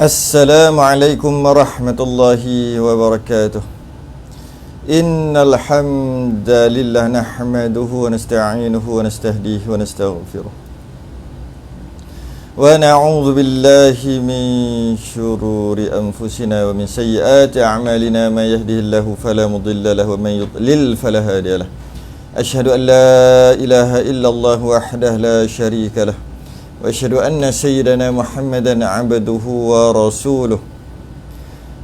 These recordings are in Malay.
Assalamualaikum warahmatullahi wabarakatuh. Innal hamdalillah nahmaduhu wa nasta'inuhu wa nastahdihi wa nastaghfiruh. Wa na'udzu billahi min syururi anfusina wa min sayyiati a'malina may yahdihillahu fala mudilla lahu wa may yudlil fala hadiya lahu. Asyhadu an la ilaha illallah wahdahu la syarika lahu. Wa asyhadu anna sayyidana Muhammadan 'abduhu wa rasuluh.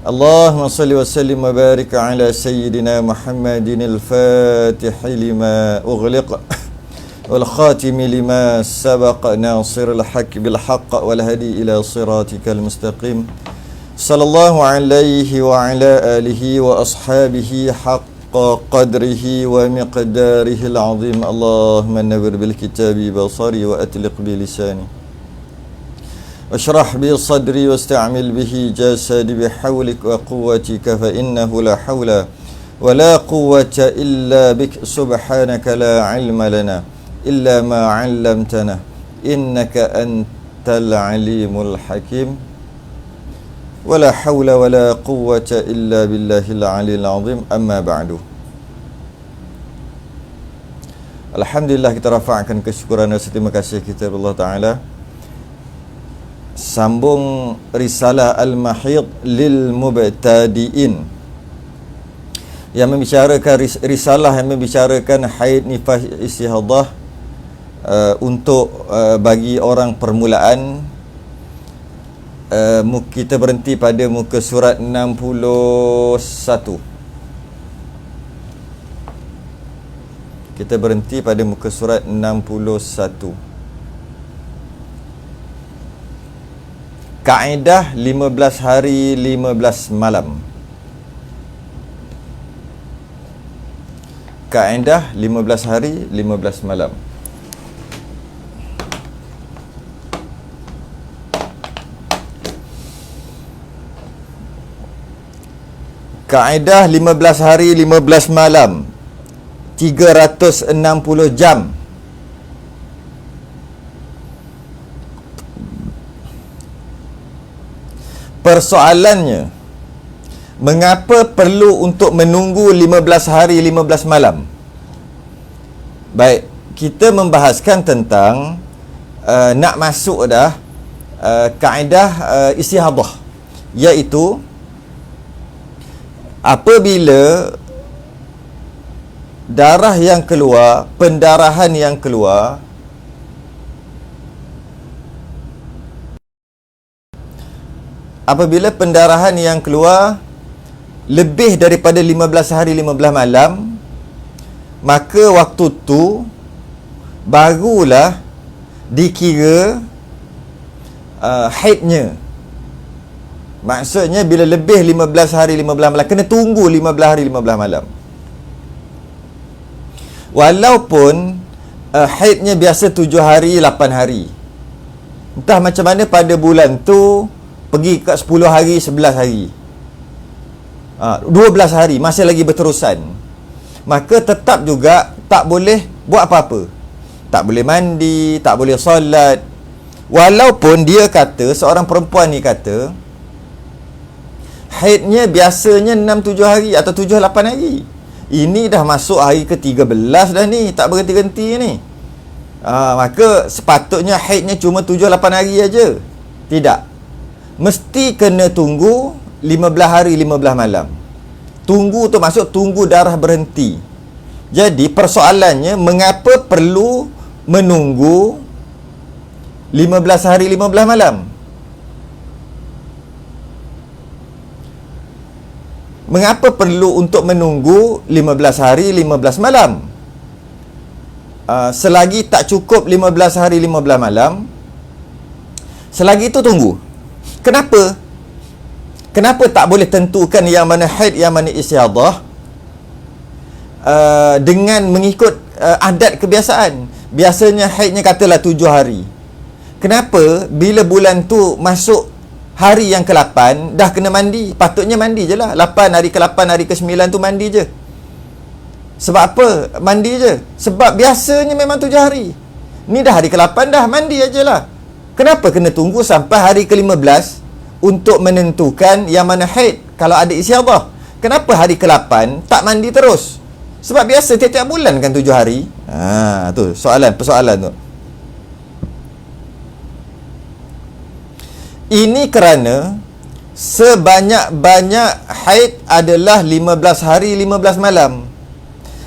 Allahumma salli wa sallim wa barik ala sayyidina Muhammadin al-Fatih lima ughliq wal khatim lima sabaq nasiril haqq bil haqq wal hadi ila siratikal mustaqim. Sallallahu alaihi wa ala alihi wa ashabihi haqqa qadrihi wa miqdarihi al-azim. Allahumma nawwir bil kitabi basari wa atliq bi lisani washrah bi sadri wasta'mil bihi jasadi bihawlik wa quwwatika fa innahu la hawla wa la quwwata illa bik subhanaka la ilma lana illa ma 'allamtana innaka antal alimul hakim wa la hawla wa la quwwata illa billahil aliyil azim. Amma ba'du. Alhamdulillah, kita rafa'kan kesyukuran dan terima kasih kita kepada Allah Ta'ala. Sambung risalah Al-Mahid lil Mubtadi'in yang membicarakan risalah yang membicarakan haid, nifas, istihadah untuk bagi orang permulaan. Kita berhenti pada muka surat 61. Kita berhenti pada muka surat 61. Kaedah 15 hari 15 malam. Kaedah 15 hari 15 malam. Kaedah 15 hari 15 malam, 360 jam. Persoalannya, mengapa perlu untuk menunggu 15 hari 15 malam? Baik, kita membahaskan tentang nak masuk dah kaedah istihadah, iaitu apabila darah yang keluar, pendarahan yang keluar apabila pendarahan yang keluar lebih daripada 15 hari 15 malam, maka waktu tu barulah dikira haidnya. Maksudnya bila lebih 15 hari 15 malam, kena tunggu 15 hari 15 malam. Walaupun haidnya biasa 7 hari 8 hari, entah macam mana pada bulan tu pergi ke 10 hari 11 hari 12 hari masih lagi berterusan, maka tetap juga tak boleh buat apa-apa. Tak boleh mandi, tak boleh solat. Walaupun dia kata, seorang perempuan ni kata haidnya biasanya 6-7 hari atau 7-8 hari. Ini dah masuk hari ke-13 dah ni, tak berhenti-henti ni. Maka sepatutnya haidnya cuma 7-8 hari aja. Tidak, mesti kena tunggu 15 hari 15 malam. Tunggu tu maksud tunggu darah berhenti. Jadi persoalannya, mengapa perlu menunggu 15 hari 15 malam? Mengapa perlu untuk menunggu 15 hari 15 malam? Selagi tak cukup 15 hari 15 malam, selagi itu tunggu. Kenapa? Kenapa tak boleh tentukan yang mana haid, yang mana istihadah dengan mengikut adat kebiasaan? Biasanya haidnya katalah 7 hari. Kenapa bila bulan tu masuk hari yang ke-8 dah kena mandi? Patutnya mandi je lah. 8 hari ke-8, hari ke-9 tu mandi je. Sebab apa mandi je? Sebab biasanya memang 7 hari. Ni dah hari ke-8 dah, mandi aje lah. Kenapa kena tunggu sampai hari ke-15 untuk menentukan yang mana haid kalau ada istiadah. Kenapa hari ke-8 tak mandi terus? Sebab biasa tiap-tiap bulan kan 7 hari. Tu persoalan tu. Ini kerana sebanyak-banyak haid adalah 15 hari 15 malam.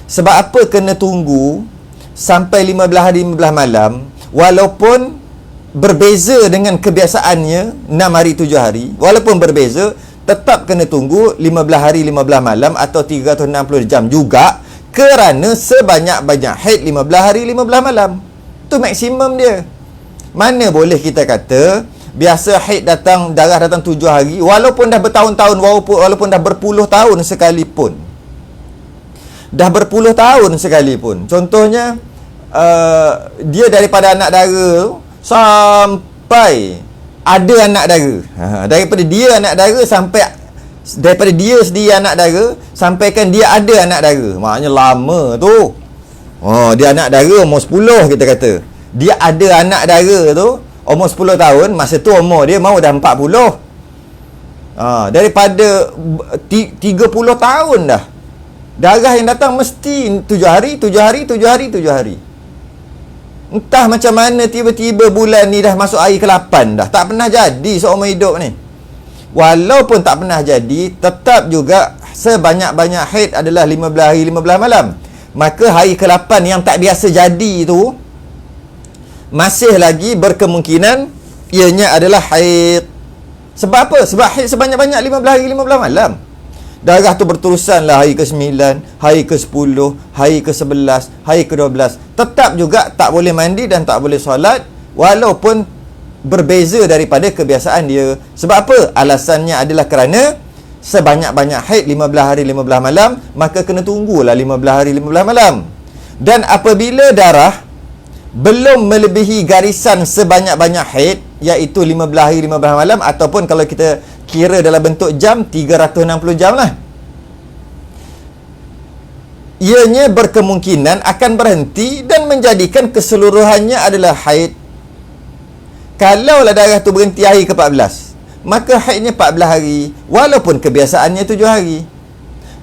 Sebab apa kena tunggu sampai 15 hari 15 malam, walaupun berbeza dengan kebiasaannya 6 hari 7 hari, walaupun berbeza, tetap kena tunggu 15 hari 15 malam atau 360 jam juga, kerana sebanyak-banyak haid 15 hari 15 malam. Tu maksimum dia. Mana boleh kita kata biasa haid darah datang 7 hari, walaupun dah bertahun-tahun, walaupun dah berpuluh tahun sekalipun. Contohnya dia daripada anak dara sampai ada anak dara. Daripada dia sendiri anak dara sampaikan dia ada anak dara. Maknanya lama tu. Dia anak dara umur 10 kita kata. Dia ada anak dara tu umur 10 tahun, masa tu umur dia mau dah 40. Daripada 30 tahun dah. Darah yang datang mesti 7 hari. Entah macam mana tiba-tiba bulan ni dah masuk hari ke-8 dah. Tak pernah jadi seumur hidup ni. Walaupun tak pernah jadi, tetap juga sebanyak-banyak haid adalah 15 hari 15 malam. Maka hari ke-8 yang tak biasa jadi tu masih lagi berkemungkinan ianya adalah haid. Sebab apa? Sebab haid sebanyak-banyak 15 hari 15 malam. Darah tu berterusan lah hari ke-9, hari ke-10, hari ke-11, hari ke-12. Tetap juga tak boleh mandi dan tak boleh solat, walaupun berbeza daripada kebiasaan dia. Sebab apa? Alasannya adalah kerana sebanyak-banyak haid 15 hari 15 malam, maka kena tunggulah 15 hari 15 malam. Dan apabila darah belum melebihi garisan sebanyak-banyak haid, iaitu 15 hari 15 malam, ataupun kalau kita kira dalam bentuk jam, 360 jam lah, ianya berkemungkinan akan berhenti dan menjadikan keseluruhannya adalah haid. Kalaulah darah tu berhenti hari ke-14, maka haidnya 14 hari, walaupun kebiasaannya 7 hari.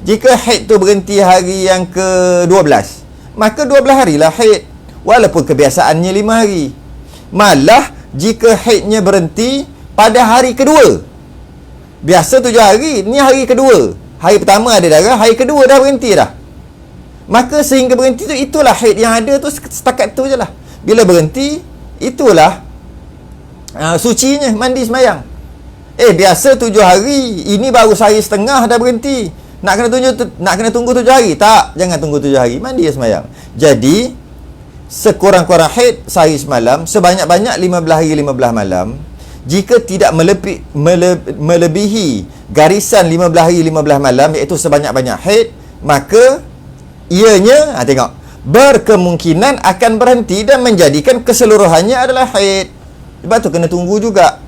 Jika haid tu berhenti hari yang ke-12, maka 12 harilah haid, walaupun kebiasaannya 5 hari. Malah jika haidnya berhenti pada hari kedua, biasa 7 hari, ni hari kedua. Hari pertama ada darah, hari kedua dah berhenti dah. Maka sehingga berhenti tu, itulah haid yang ada tu, setakat tu je lah. Bila berhenti, itulah sucinya, mandi sembahyang. Biasa 7 hari, ini baru sehari setengah dah berhenti. Nak kena tunggu 7 hari? Tak, jangan tunggu 7 hari, mandi sembahyang. Jadi sekurang-kurang haid sehari semalam, sebanyak-banyak 15 hari 15 malam. Jika tidak melebihi garisan 15 hari 15 malam, iaitu sebanyak-banyak haid, maka ianya berkemungkinan akan berhenti dan menjadikan keseluruhannya adalah haid. Sebab tu kena tunggu juga.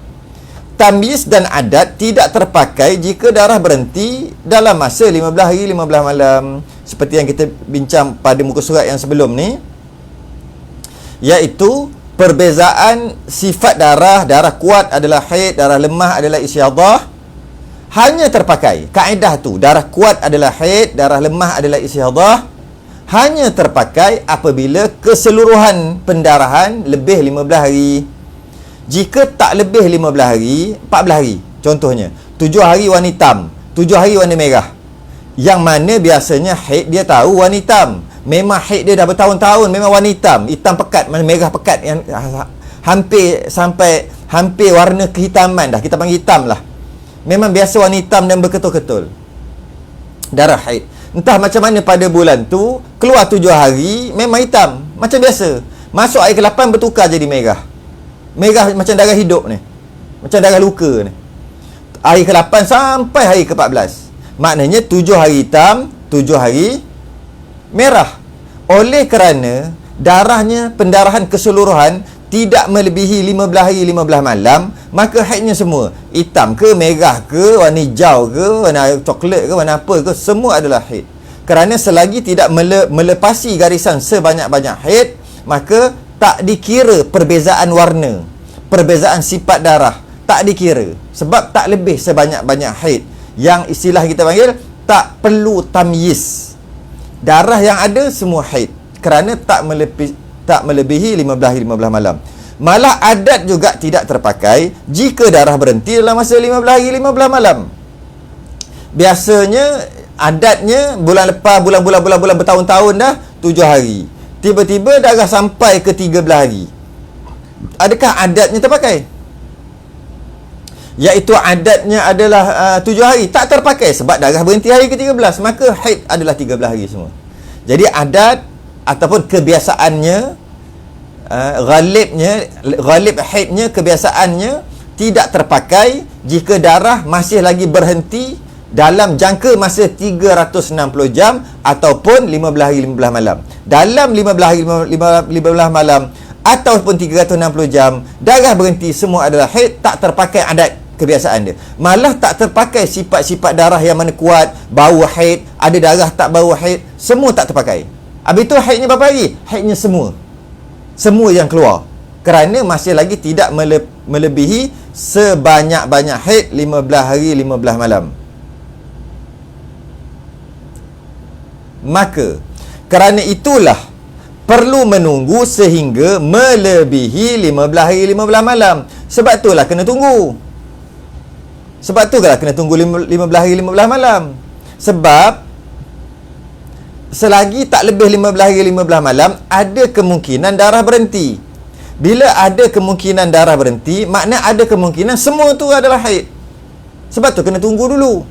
Tamyiz dan adat tidak terpakai jika darah berhenti dalam masa 15 hari 15 malam, seperti yang kita bincang pada muka surat yang sebelum ni, iaitu perbezaan sifat darah. Darah kuat adalah haid, darah lemah adalah istiadah. Hanya terpakai kaedah tu, darah kuat adalah haid, darah lemah adalah istiadah, hanya terpakai apabila keseluruhan pendarahan lebih 15 hari. Jika tak lebih 15 hari, 14 hari contohnya, 7 hari warna hitam, 7 hari warna merah, yang mana biasanya haid dia tahu warna hitam, memang haid dia dah bertahun-tahun memang warna hitam, hitam pekat, merah pekat, yang hampir warna kehitaman dah, kita panggil hitam lah. Memang biasa warna hitam dan berketul-ketul darah haid. Entah macam mana pada bulan tu, keluar 7 hari memang hitam macam biasa, masuk hari ke-8 bertukar jadi merah. Merah macam darah hidup ni, macam darah luka ni. Hari ke-8 sampai hari ke-14, maknanya 7 hari hitam, 7 hari merah. Oleh kerana darahnya, pendarahan keseluruhan tidak melebihi 15 hari 15 malam, maka haidnya semua, hitam ke, merah ke, warna hijau ke, warna coklat ke, warna apa ke, semua adalah haid. Kerana selagi tidak melepasi garisan sebanyak-banyak haid, maka tak dikira perbezaan warna, perbezaan sifat darah, tak dikira, sebab tak lebih sebanyak-banyak haid. Yang istilah kita panggil tak perlu tamyiz. Darah yang ada semua haid, kerana tak melebihi 15 hari 15 malam. Malah adat juga tidak terpakai jika darah berhenti dalam masa 15 hari 15 malam. Biasanya adatnya bulan lepas, bulan bertahun-tahun dah 7 hari. Tiba-tiba darah sampai ke 13 hari. Adakah adatnya terpakai? Iaitu adatnya adalah 7 hari. Tak terpakai sebab darah berhenti hari ke-13. Maka haid adalah 13 hari semua. Jadi adat ataupun kebiasaannya, ghalib haidnya, kebiasaannya tidak terpakai jika darah masih lagi berhenti dalam jangka masa 360 jam ataupun 15 hari 15 malam. Dalam 15 hari 15 malam ataupun 360 jam darah berhenti, semua adalah haid, tak terpakai adat kebiasaan dia. Malah tak terpakai sifat-sifat darah yang mana kuat, bau haid, ada darah tak bau haid, semua tak terpakai. Habis tu haidnya berapa hari? Haidnya semua yang keluar, kerana masih lagi tidak melebihi sebanyak-banyak haid 15 hari 15 malam. Maka kerana itulah perlu menunggu sehingga melebihi 15 hari 15 malam. Sebab itulah kena tunggu. Sebab tu kena tunggu 15 hari 15 malam. Sebab selagi tak lebih 15 hari 15 malam, ada kemungkinan darah berhenti. Bila ada kemungkinan darah berhenti, makna ada kemungkinan semua tu adalah haid. Sebab tu kena tunggu dulu.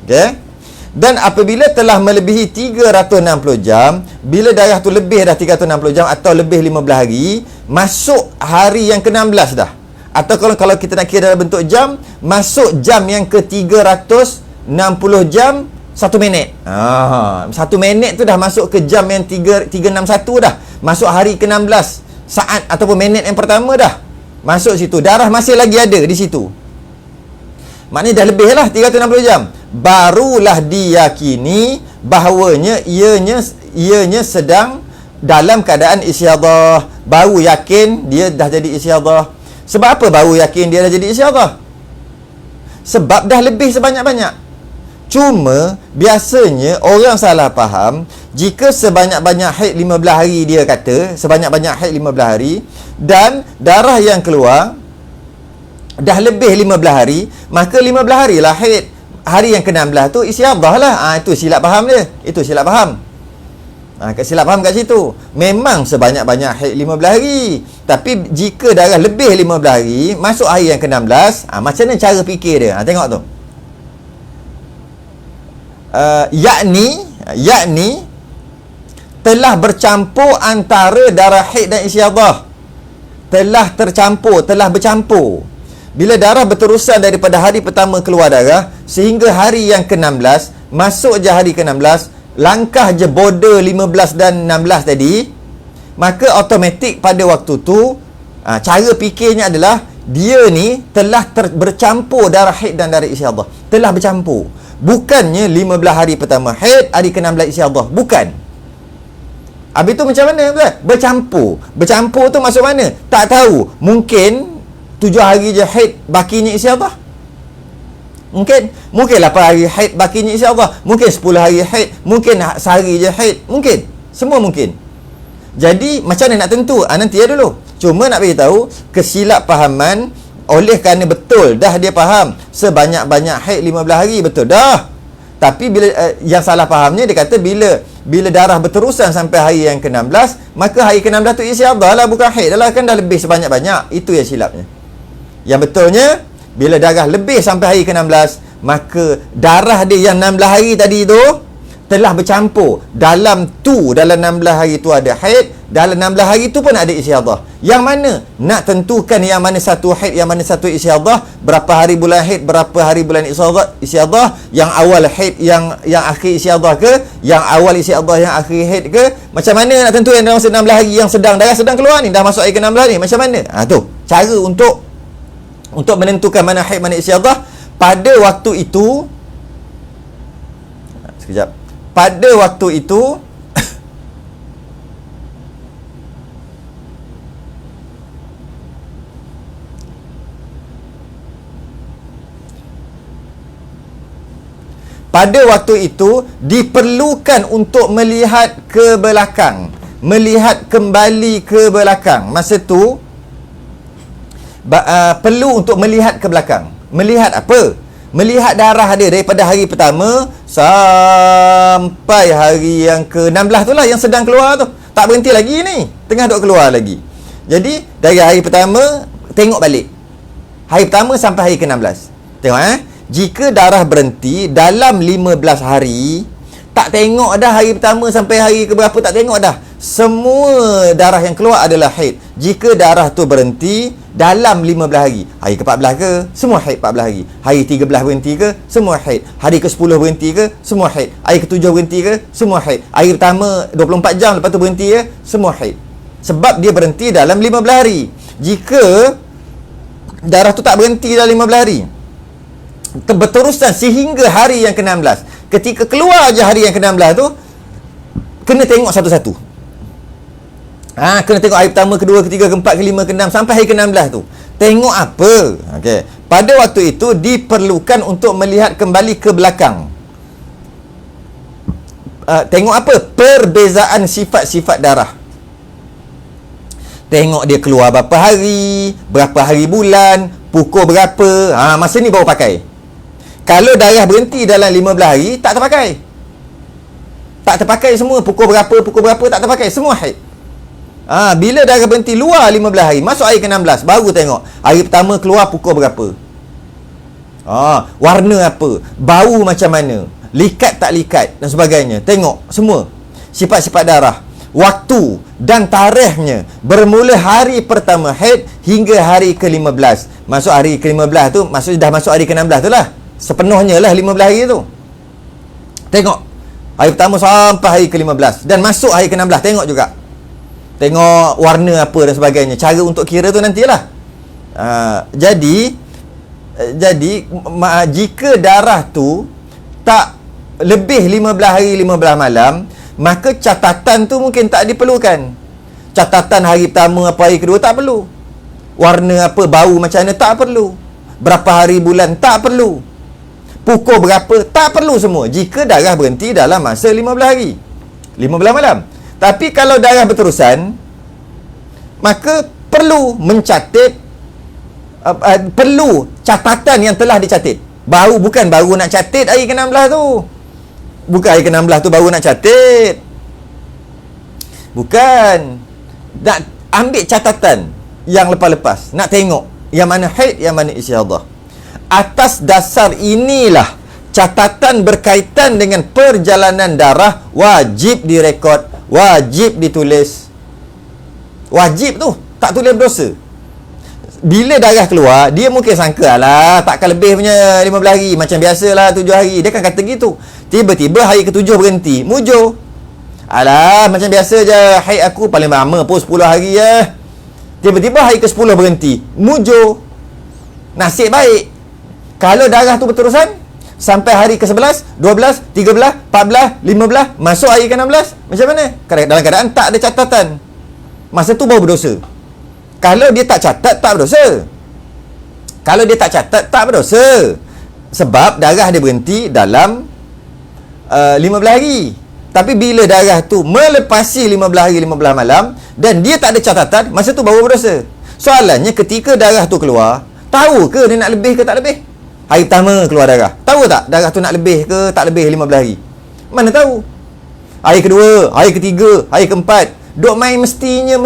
Okey? Dan apabila telah melebihi 360 jam, bila darah tu lebih dah 360 jam atau lebih 15 hari, masuk hari yang ke-16 dah. Atau kalau kita nak kira dalam bentuk jam, masuk jam yang ke-360 jam 1 minit. 1 minit tu dah masuk ke jam yang 361 dah. Masuk hari ke-16 saat ataupun minit yang pertama dah. Masuk situ. Darah masih lagi ada di situ. Maknanya dah lebih lah 360 jam. Barulah diyakini bahawanya ianya sedang dalam keadaan istiadah. Baru yakin dia dah jadi istiadah. Sebab apa baru yakin dia dah jadi istiadah? Sebab dah lebih sebanyak-banyak. Cuma biasanya orang salah faham, jika sebanyak-banyak haid 15 hari, dia kata sebanyak-banyak haid 15 hari dan darah yang keluar dah lebih 15 hari, maka 15 hari lah haid. Hari yang ke-16 tu istiadah lah. Itu silap faham dia. Itu silap faham. Silap faham kat situ. Memang sebanyak-banyak haid 15 hari. Tapi jika darah lebih 15 hari, masuk hari yang ke-16, macam mana cara fikir dia? Tengok tu. Yakni telah bercampur antara darah haid dan istiadah. Telah bercampur. Bila darah berterusan daripada hari pertama keluar darah sehingga hari yang ke-16, masuk je hari ke-16, langkah je border 15 dan 16 tadi, maka automatik pada waktu tu cara fikirnya adalah dia ni telah bercampur darah haid dan darah istiadah. Telah bercampur. Bukannya 15 hari pertama haid, hari ke-16 istiadah. Bukan. Habis tu macam mana? Bercampur. Bercampur tu masuk mana? Tak tahu. Mungkin 7 hari je haid, bakinya istiadah. Mungkin 8 hari haid, bakinya istiadah. Mungkin 10 hari haid, mungkin sehari je haid. Mungkin. Semua mungkin. Jadi macam mana nak tentu? Nanti ya dulu. Cuma nak beritahu kesilapfahaman, oleh kerana betul dah dia faham sebanyak-banyak haid 15 hari, betul dah. Tapi bila yang salah fahamnya, dia kata bila darah berterusan sampai hari yang ke-16, maka hari ke-16 tu istiadah lah, bukan haid dah, kan dah lebih sebanyak-banyak. Itu yang silapnya. Yang betulnya, bila darah lebih sampai hari ke-16, maka darah dia yang 16 hari tadi tu telah bercampur. Dalam 16 hari tu ada haid, dalam 16 hari tu pun ada istiadah. Yang mana? Nak tentukan yang mana satu haid, yang mana satu istiadah, berapa hari bulan haid, berapa hari bulan istiadah, yang awal haid, yang akhir istiadah ke, yang awal istiadah, yang akhir haid ke. Macam mana nak tentukan dalam 16 hari yang darah sedang keluar ni, dah masuk hari ke-16 ni, macam mana? Tu cara untuk menentukan mana haid, mana istiadah. Pada waktu itu, sekejap. Pada waktu itu pada waktu itu diperlukan untuk melihat ke belakang, melihat kembali ke belakang. Masa tu perlu untuk melihat ke belakang. Melihat apa? Melihat darah dia daripada hari pertama sampai hari yang ke-16 tu lah, yang sedang keluar tu. Tak berhenti lagi ni, tengah duk keluar lagi. Jadi dari hari pertama tengok balik, hari pertama sampai hari ke-16. Tengok jika darah berhenti dalam 15 hari, tak tengok dah hari pertama sampai hari ke berapa, tak tengok dah. Semua darah yang keluar adalah haid. Jika darah tu berhenti dalam 15 hari, hari ke-14 ke, semua haid 14 hari. Hari 13 berhenti ke, semua haid. Hari ke-10 berhenti ke, semua haid. Hari ke-7 berhenti ke, semua haid. Hari pertama 24 jam lepas tu berhenti ke, semua haid. Sebab dia berhenti dalam 15 hari. Jika darah tu tak berhenti dalam 15 hari, berterusan sehingga hari yang ke-16, ketika keluar je hari yang ke-16 tu, kena tengok satu-satu. Kena tengok hari pertama, kedua, ketiga, keempat, kelima, keenam sampai hari ke-16 tu. Tengok apa? Okey. Pada waktu itu diperlukan untuk melihat kembali ke belakang. Tengok apa? Perbezaan sifat-sifat darah. Tengok dia keluar berapa hari bulan, pukul berapa. Masa ni baru pakai. Kalau darah berhenti dalam 15 hari, tak terpakai. Tak terpakai semua. Pukul berapa tak terpakai. Semua haid. Bila darah berhenti luar 15 hari, masuk hari ke-16, baru tengok hari pertama keluar pukul berapa, warna apa, bau macam mana, likat tak likat dan sebagainya. Tengok semua sifat-sifat darah, waktu dan tarikhnya, bermula hari pertama haid hingga hari ke-15. Masuk hari ke-15 tu, maksudnya dah masuk hari ke-16 tu lah, sepenuhnya lah 15 hari tu. Tengok hari pertama sampai hari ke-15, dan masuk hari ke-16 tengok juga. Tengok warna apa dan sebagainya. Cara untuk kira tu nantilah. Jadi jika darah tu tak lebih 15 hari 15 malam, maka catatan tu mungkin tak diperlukan. Catatan hari pertama apa hari kedua tak perlu. Warna apa, bau macam mana tak perlu. Berapa hari bulan tak perlu. Pukul berapa tak perlu semua. Jika darah berhenti dalam masa 15 hari 15 malam. Tapi kalau darah berterusan, maka perlu mencatat, perlu catatan yang telah dicatat. Bukan baru nak catat hari ke-16 tu. Bukan hari ke-16 tu baru nak catat. Bukan. Nak ambil catatan yang lepas-lepas. Nak tengok yang mana haid, yang mana istihadah. Atas dasar inilah catatan berkaitan dengan perjalanan darah wajib direkod, wajib ditulis. Wajib tu, tak tulis berdosa. Bila darah keluar, dia mungkin sangka, alah takkan lebih punya 15 hari, macam biasalah 7 hari. Dia kan kata gitu. Tiba-tiba hari ke-7 berhenti, mujur. Alah macam biasa je, haid aku paling lama pun 10 hari je. Tiba-tiba hari ke-10 berhenti, mujur. Nasib baik. Kalau darah tu berterusan sampai hari ke-11, 12, 13, 14, 15, masuk hari ke-16, macam mana? Dalam keadaan tak ada catatan, masa tu baru berdosa. Kalau dia tak catat, tak berdosa. Kalau dia tak catat, tak berdosa. Sebab darah dia berhenti dalam 15 hari. Tapi bila darah tu melepasi 15 hari 15 malam dan dia tak ada catatan, masa tu baru berdosa. Soalannya, ketika darah tu keluar, tahu ke dia nak lebih ke tak lebih? Hari pertama keluar darah, tahu tak darah tu nak lebih ke tak lebih 15 hari? Mana tahu. Hari kedua, hari ketiga, hari keempat, duk main mestinya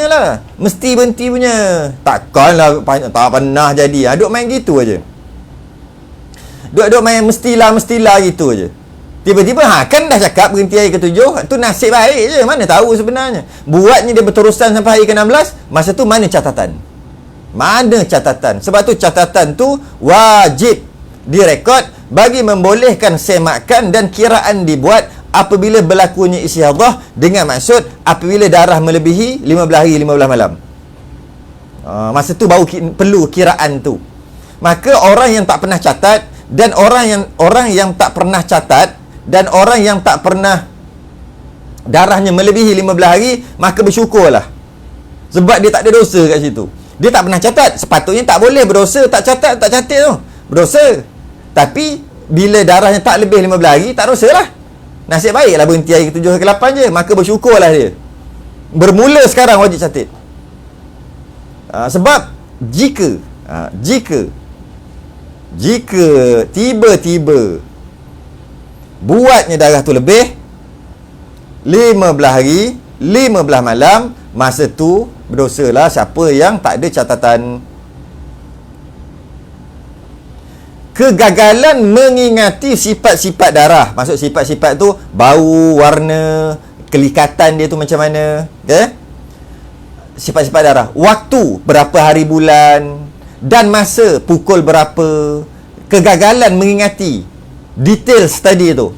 lah, mesti berhenti punya. Takkanlah tak pernah jadi. Duk main gitu aja. Duk main mestilah gitu aja. Tiba-tiba kan dah cakap berhenti hari ke-7, tu nasib baik je, mana tahu sebenarnya. Buatnya dia berterusan sampai hari ke-16, masa tu mana catatan? Mana catatan? Sebab tu catatan tu wajib direkod bagi membolehkan semakan dan kiraan dibuat apabila berlakunya istihadah, dengan maksud apabila darah melebihi 15 hari 15 malam. Masa tu baru perlu kiraan tu. Maka orang yang tak pernah catat dan orang yang tak pernah catat dan orang yang tak pernah darahnya melebihi 15 hari, maka bersyukurlah. Sebab dia tak ada dosa kat situ. Dia tak pernah catat, sepatutnya tak boleh berdosa tak catat tu. Berdosa. Tapi bila darahnya tak lebih 15 hari, tak dosa lah. Nasib baiklah berhenti hari ke-7 hari ke-8 je. Maka bersyukurlah dia. Bermula sekarang wajib catat. Sebab jika tiba-tiba buatnya darah tu lebih 15 hari 15 malam, masa tu berdosalah siapa yang tak ada catatan. Kegagalan mengingati sifat-sifat darah. Maksud sifat-sifat tu bau, warna, kelikatan dia tu macam mana, okay? Sifat-sifat darah, waktu, berapa hari bulan dan masa, pukul berapa. Kegagalan mengingati details tadi tu,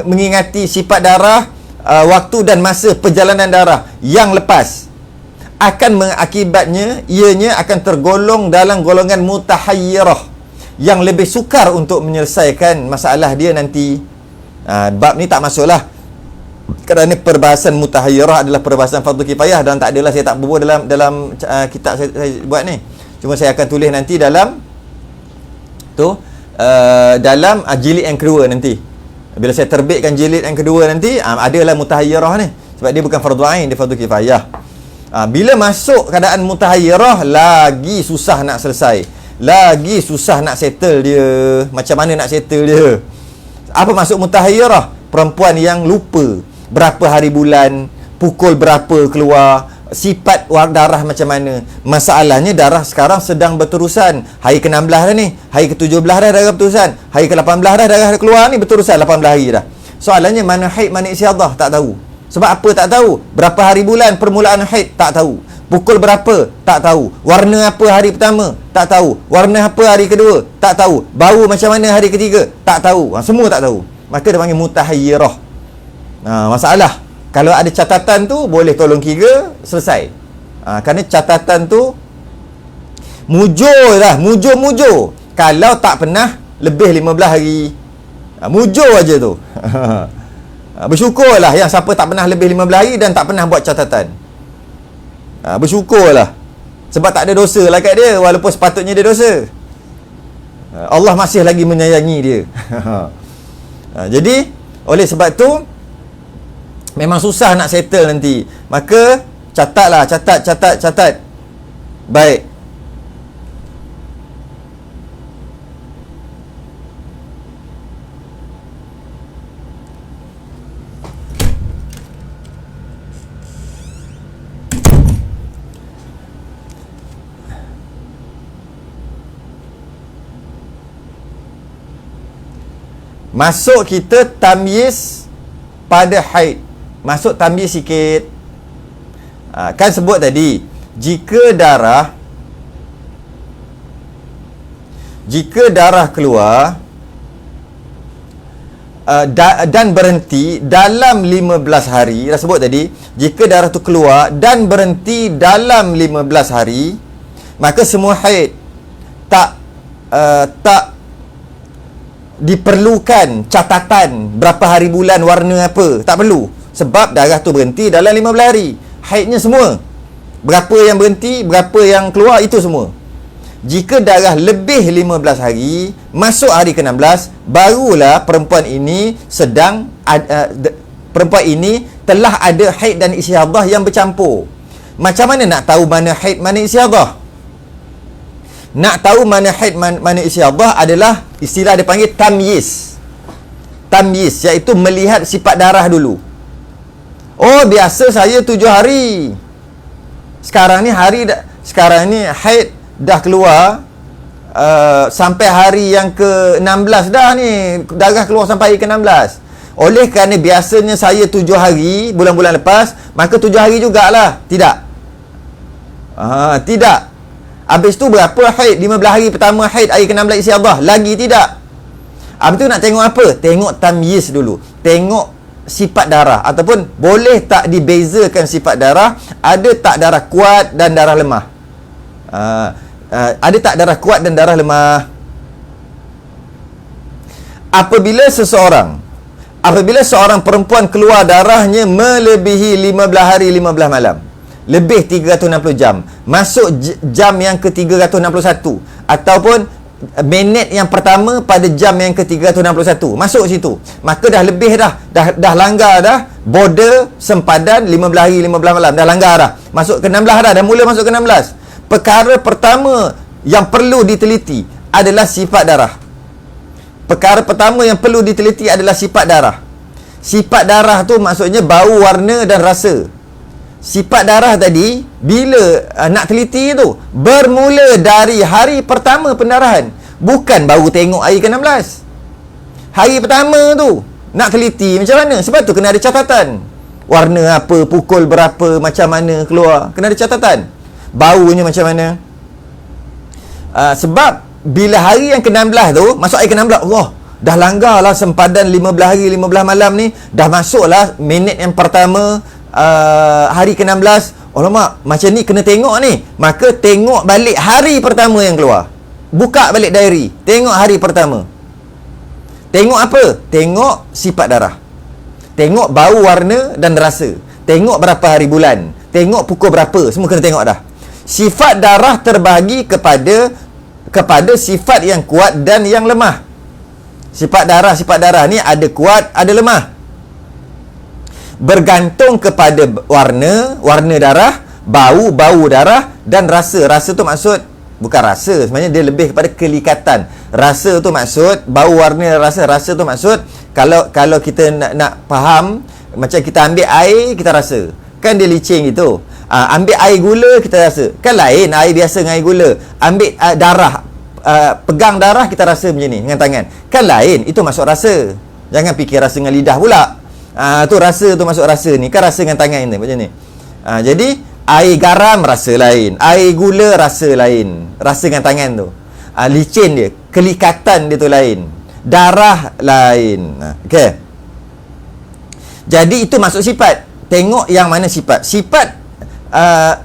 mengingati sifat darah, waktu dan masa perjalanan darah yang lepas, akan mengakibatnya ianya akan tergolong dalam golongan mutahayyirah, yang lebih sukar untuk menyelesaikan masalah dia nanti. Bab ni tak masuklah, kerana perbahasan mutahayyirah adalah perbahasan fardu kifayah, dan tak adalah saya tak bubuh dalam kitab saya buat ni. Cuma saya akan tulis nanti dalam tu, dalam jilid yang kedua nanti. Bila saya terbitkan jilid yang kedua nanti, adalah mutahayyirah ni, sebab dia bukan fardu ain, dia fardu kifayah. Bila masuk keadaan mutahayyirah, lagi susah nak selesai, lagi susah nak settle dia. Macam mana nak settle dia? Apa maksud mutahayyirah? Perempuan yang lupa berapa hari bulan, pukul berapa keluar, sifat darah macam mana. Masalahnya darah sekarang sedang berterusan. Hari ke-16 dah ni, hari ke-17 dah darah berterusan, hari ke-18 dah darah keluar ni, berterusan 18 hari dah. Soalannya mana haid, mana istiadah, tak tahu. Sebab apa tak tahu? Berapa hari bulan permulaan haid, tak tahu. Pukul berapa, tak tahu. Warna apa hari pertama, tak tahu. Warna apa hari kedua, tak tahu. Bau macam mana hari ketiga, tak tahu. Semua tak tahu. Maka dia panggil mutahayyirah. Masalah, kalau ada catatan tu, boleh tolong kira, selesai. Kerana catatan tu mujur lah, mujur. Kalau tak pernah lebih 15 hari, mujur aja tu. Bersyukurlah yang siapa tak pernah lebih 15 hari dan tak pernah buat catatan. Bersyukurlah, sebab tak ada dosa lah kat dia, walaupun sepatutnya dia dosa. Allah masih lagi menyayangi dia. Jadi oleh sebab tu memang susah nak settle nanti. Maka catatlah, catat. Baik. Masuk kita tamyiz pada haid. Masuk tamyiz sikit. Kan sebut tadi, jika darah keluar dan berhenti dalam 15 hari, dah sebut tadi, jika darah tu keluar dan berhenti dalam 15 hari, maka semua haid tak diperlukan catatan berapa hari bulan, warna apa, tak perlu. Sebab darah tu berhenti dalam 15 hari. Haidnya semua, berapa yang berhenti, berapa yang keluar, itu semua. Jika darah lebih 15 hari, masuk hari ke-16, barulah perempuan ini telah ada haid dan istihadah yang bercampur. Macam mana nak tahu mana haid, mana istihadah? Nak tahu mana haid, mana istihadah adalah istilah dia panggil tamyiz. Tamyiz iaitu melihat sifat darah dulu. Oh, biasa saya 7 hari. Sekarang ni haid dah keluar sampai hari yang ke-16 dah ni. Darah keluar sampai hari ke-16. Oleh kerana biasanya saya 7 hari bulan-bulan lepas, maka 7 hari jugalah. Tidak. Tidak. Habis tu berapa haid? 15 hari pertama haid, hari ke-16 istihadah. Lagi tidak. Habis tu nak tengok apa? Tengok tamyiz dulu. Tengok sifat darah. Ataupun boleh tak dibezakan sifat darah? Ada tak darah kuat dan darah lemah? Ada tak darah kuat dan darah lemah? Apabila seorang perempuan keluar darahnya melebihi 15 hari 15 malam, lebih 360 jam, masuk jam yang ke-361, ataupun minit yang pertama pada jam yang ke-361 masuk situ, maka dah lebih dah langgar dah border sempadan 15 hari 15 malam, dah langgar dah, masuk ke 16 dah mula masuk ke 16. Perkara pertama yang perlu diteliti adalah sifat darah. Perkara pertama yang perlu diteliti adalah sifat darah. Sifat darah tu maksudnya bau, warna dan rasa. Sifat darah tadi bila nak teliti tu bermula dari hari pertama pendarahan, bukan baru tengok hari ke-16. Hari pertama tu nak teliti macam mana? Sebab tu kena ada catatan. Warna apa, pukul berapa, macam mana keluar, kena ada catatan. Baunya macam mana? Sebab bila hari yang ke-16 tu, masuk hari ke-16, Allah, dah langgar lah sempadan 15 hari 15 malam ni, dah masuk lah minit yang pertama hari ke-16. Alamak, macam ni kena tengok ni. Maka tengok balik hari pertama yang keluar, buka balik diary, tengok hari pertama. Tengok apa? Tengok sifat darah, tengok bau, warna dan rasa, tengok berapa hari bulan, tengok pukul berapa, semua kena tengok dah. Sifat darah terbagi kepada sifat yang kuat dan yang lemah. Sifat darah ni ada kuat, ada lemah. Bergantung kepada warna darah, bau darah dan rasa. Rasa tu maksud bukan rasa, sebenarnya dia lebih kepada kelikatan. Rasa tu maksud bau, warna, rasa. Rasa tu maksud kalau kita nak faham, macam kita ambil air, kita rasa. Kan dia licin gitu. Ambil air gula, kita rasa. Kan lain air biasa dengan air gula. Ambil darah, pegang darah, kita rasa macam ni dengan tangan. Kan lain, itu masuk rasa. Jangan fikir rasa dengan lidah pula. Tu rasa tu masuk rasa ni. Kan rasa dengan tangan ni macam ni. Jadi air garam rasa lain, air gula rasa lain. Rasa dengan tangan tu. Licin dia, kelikatan dia tu lain. Darah lain. Okey. Jadi itu masuk sifat. Tengok yang mana sifat.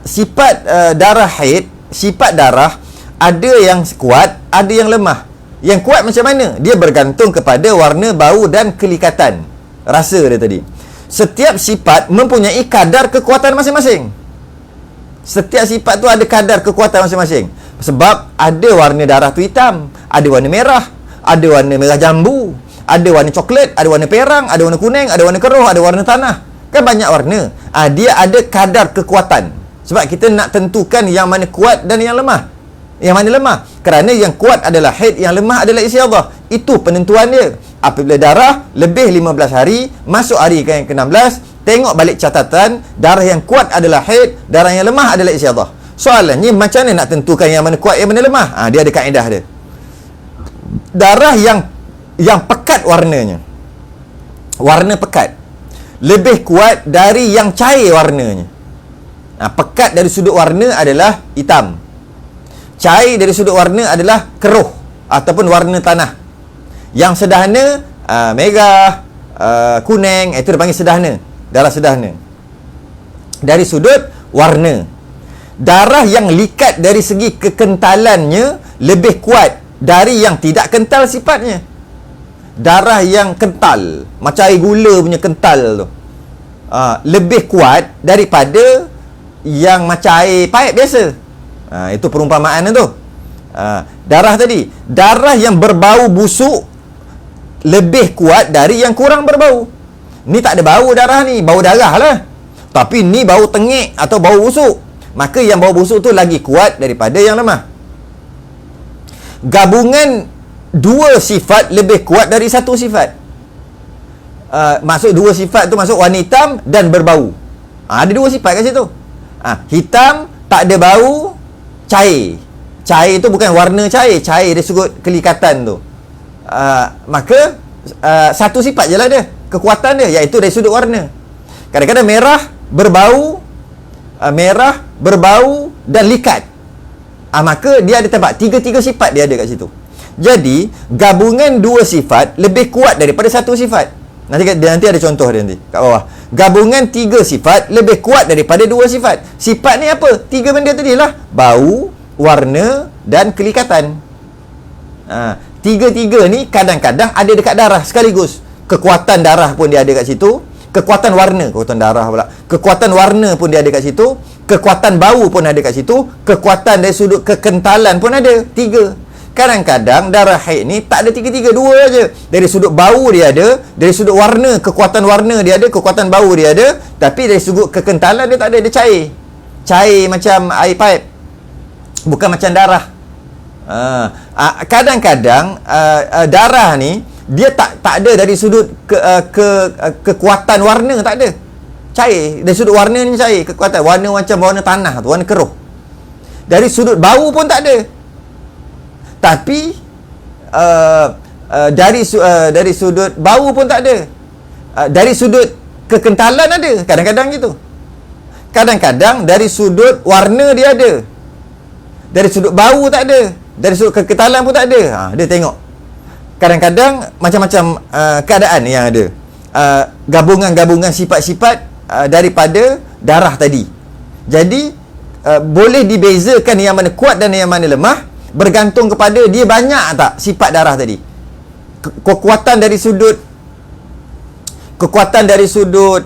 Sifat darah haid, sifat darah ada yang kuat, ada yang lemah. Yang kuat macam mana? Dia bergantung kepada warna, bau dan kelikatan. Rasa dia tadi. Setiap sifat mempunyai kadar kekuatan masing-masing. Setiap sifat tu ada kadar kekuatan masing-masing. Sebab ada warna darah tu hitam, ada warna merah, ada warna merah jambu, ada warna coklat, ada warna perang, ada warna kuning, ada warna keruh, ada warna tanah. Kan banyak warna. Dia ada kadar kekuatan. Sebab kita nak tentukan yang mana kuat dan yang lemah. Yang mana lemah? Kerana yang kuat adalah haid, yang lemah adalah istiadah. Itu penentuan dia. Apabila darah lebih 15 hari, masuk hari yang ke-16, tengok balik catatan, darah yang kuat adalah haid, darah yang lemah adalah istiadah. Soalannya macam mana nak tentukan yang mana kuat, yang mana lemah? Dia ada kaedah dia. Darah yang pekat warnanya, warna pekat, lebih kuat dari yang cair warnanya. Pekat dari sudut warna adalah hitam, cair dari sudut warna adalah keruh ataupun warna tanah. Yang sederhana merah, kuning, itu dipanggil sederhana, darah sederhana dari sudut warna. Darah yang likat dari segi kekentalannya lebih kuat dari yang tidak kental sifatnya. Darah yang kental, macam air gula punya kental tu, lebih kuat daripada yang macam air paip biasa. Itu perumpamaan tu. Darah tadi, darah yang berbau busuk lebih kuat dari yang kurang berbau. Ni tak ada bau darah ni, bau darah lah. Tapi ni bau tengik atau bau busuk. Maka yang bau busuk tu lagi kuat daripada yang lemah. Gabungan dua sifat lebih kuat dari satu sifat. Maksud dua sifat tu masuk warna hitam dan berbau. Ada dua sifat kat situ. Hitam tak ada bau, cair. Cair tu bukan warna cair, cair dari sudut kelikatan tu. Maka satu sifat je lah dia, kekuatan dia, iaitu dari sudut warna. Kadang-kadang merah berbau dan likat. Maka dia ada tempat, tiga sifat dia ada kat situ. Jadi gabungan dua sifat lebih kuat daripada satu sifat. Nanti ada contoh dia nanti kat bawah. Gabungan tiga sifat lebih kuat daripada dua sifat. Sifat ni apa? Tiga benda tadi lah: bau, warna dan kelikatan. Tiga-tiga ni kadang-kadang ada dekat darah sekaligus. Kekuatan darah pun dia ada kat situ. Kekuatan warna pun dia ada kat situ. Kekuatan bau pun ada kat situ. Kekuatan dari sudut kekentalan pun ada. kadang-kadang darah haid ni tak ada tiga-tiga, dua aja. Dari sudut bau dia ada, dari sudut warna, kekuatan warna dia ada, kekuatan bau dia ada, tapi dari sudut kekentalan dia tak ada, dia cair. Cair macam air pipe. Bukan macam darah. Kadang-kadang darah ni dia tak ada dari sudut kekuatan warna, tak ada. Cair. Dari sudut warna ni cair, kekuatan warna macam warna tanah tu, warna keruh. Dari sudut bau pun tak ada. Tapi dari sudut bau pun tak ada. Dari sudut kekentalan ada, kadang-kadang gitu. Kadang-kadang dari sudut warna dia ada. Dari sudut bau tak ada. Dari sudut kekentalan pun tak ada. Dia tengok. Kadang-kadang macam-macam keadaan yang ada. Gabungan-gabungan sifat-sifat daripada darah tadi. Jadi boleh dibezakan yang mana kuat dan yang mana lemah bergantung kepada dia banyak tak sifat darah tadi. Kekuatan dari sudut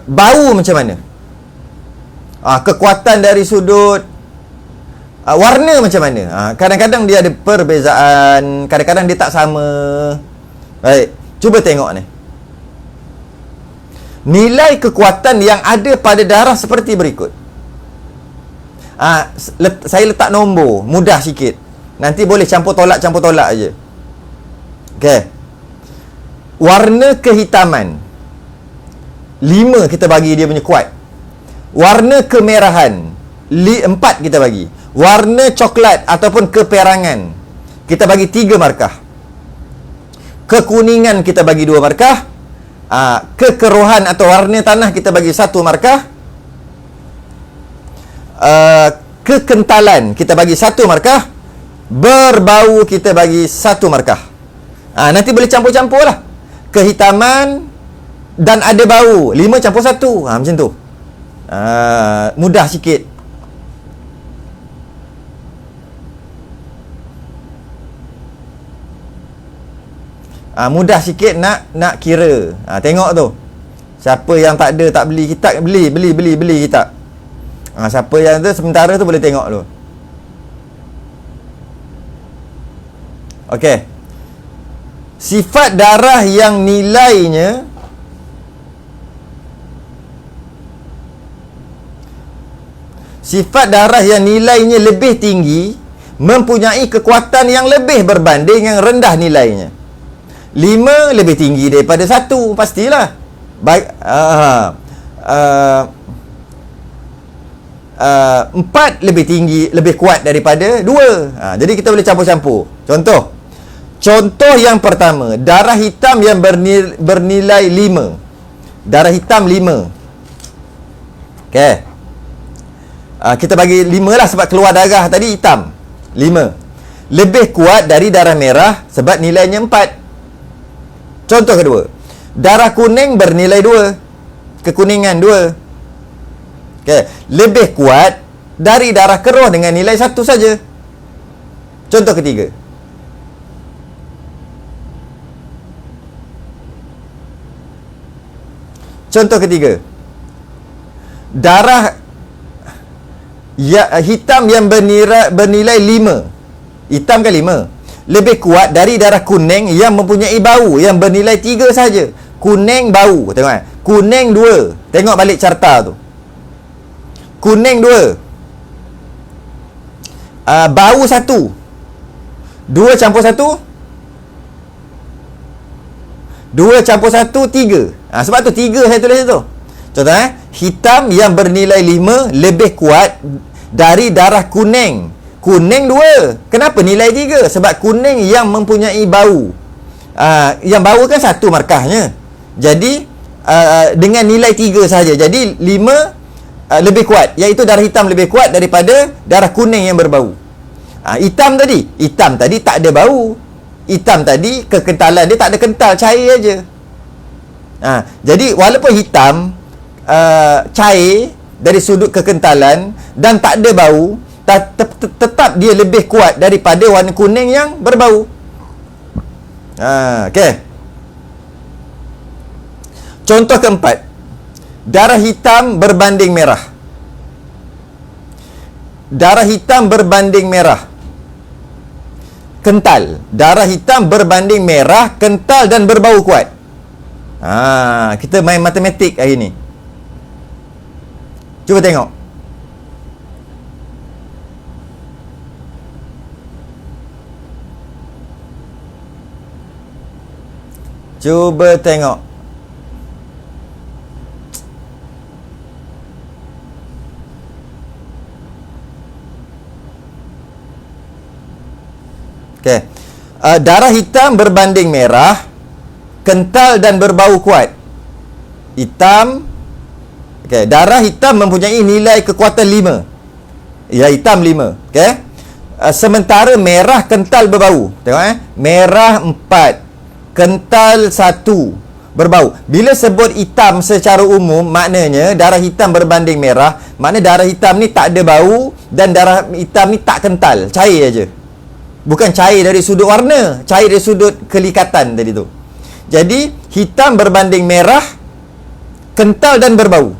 bau macam mana? Kekuatan dari sudut warna macam mana? Kadang-kadang dia ada perbezaan, kadang-kadang dia tak sama. Baik, cuba tengok ni. Nilai kekuatan yang ada pada darah seperti berikut. Saya letak nombor, mudah sikit. Nanti boleh campur tolak aje. Okey. Warna kehitaman 5 kita bagi dia punya kuat. Warna kemerahan 4 kita bagi. Warna coklat ataupun keperangan kita bagi 3 markah. Kekuningan kita bagi 2 markah. Kekeruhan atau warna tanah kita bagi 1 markah. Kekentalan kita bagi 1 markah. Berbau kita bagi 1 markah. Nanti boleh campur-campur lah. Kehitaman dan ada bau 5 campur 1. Macam tu. Mudah sikit. Mudah sikit nak kira. Tengok tu. Siapa yang tak ada, tak beli kitab, beli kitab. Siapa yang tu sementara tu boleh tengok dulu. Okey. Sifat darah yang nilainya lebih tinggi mempunyai kekuatan yang lebih berbanding yang rendah nilainya. 5 lebih tinggi daripada 1, pastilah. Baik, 4 lebih tinggi, lebih kuat daripada 2. Jadi kita boleh campur-campur. Contoh yang pertama, darah hitam yang bernilai 5. Darah hitam 5. Okey. Kita bagi 5 lah sebab keluar darah tadi hitam. 5. Lebih kuat dari darah merah sebab nilainya 4. Contoh kedua, darah kuning bernilai 2. Kekuningan 2. Okey, lebih kuat dari darah keruh dengan nilai 1 saja. Contoh ketiga. Darah hitam yang bernilai 5. Hitam kan 5. Lebih kuat dari darah kuning yang mempunyai bau yang bernilai 3 saja. Kuning bau, tengok kuning 2. Tengok balik carta tu. Kuning 2. Bau 1. 2 campur 1. 2 campur 1 3. Sebab tu 3 saya tulis tu. Contoh hitam yang bernilai 5 lebih kuat dari darah kuning. Kuning 2. Kenapa nilai 3? Sebab kuning yang mempunyai bau. Yang bau kan 1 markahnya. Jadi dengan nilai 3 saja. Jadi 5 lebih kuat, iaitu darah hitam lebih kuat daripada darah kuning yang berbau. Hitam tadi tak ada bau. Hitam tadi kekentalan dia tak ada kental, cair aja. Jadi walaupun hitam cair dari sudut kekentalan dan tak ada bau, tetap dia lebih kuat daripada warna kuning yang berbau. Okey. Contoh keempat, darah hitam berbanding merah. Darah hitam berbanding merah. kental. Darah hitam berbanding merah, kental dan berbau kuat. Kita main matematik hari ni. Cuba tengok. Cuba tengok. Okey. Darah hitam berbanding merah, kental dan berbau kuat. Hitam. Okey, darah hitam mempunyai nilai kekuatan 5. Ya, hitam 5. Okey. Sementara merah kental berbau. Tengok merah 4, kental 1, berbau. Bila sebut hitam secara umum, maknanya darah hitam berbanding merah, maknanya darah hitam ni tak ada bau dan darah hitam ni tak kental, cair aja. Bukan cair dari sudut warna, cair dari sudut kelikatan tadi tu. Jadi hitam berbanding merah, kental dan berbau.